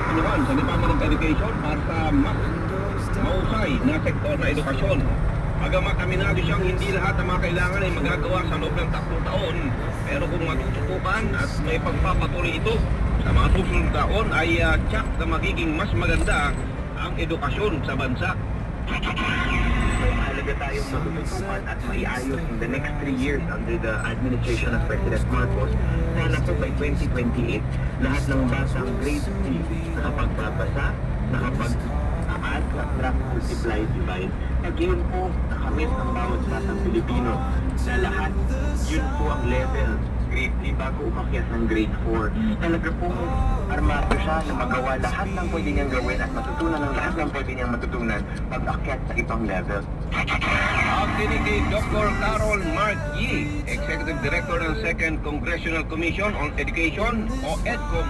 anuhan sa Department of Education para sa mas mahusay na sektor na edukasyon. Bagamat aminado siyang hindi lahat ng mga kailangan ay magagawa sa loob ng 3 taon, pero kung matututukan at may pagpapatuloy ito sa mga susunod taon ay tiyak na magiging mas maganda ang edukasyon sa bansa. Mahalaga tayong matututukan at maiayos in the next 3 years under the administration of President Marcos. Sana po by 2028, lahat ng batang grade 3 nakapagbabasa, nakapag-add, subtract, multiply, divide. Again po, nakamit ang bawat batang Pilipino na lahat, yun po ang level grade 3 bago umakyat ng grade 4. Talaga po, armado siya na magawa lahat ng pwede niyang gawin at matutunan ng lahat ng pwede niyang matutunan pag-akyat sa ibang level. Ang tinig ni Dr. Carol Mark Yee, Executive Director ng 2nd Congressional Commission on Education o EDCOM.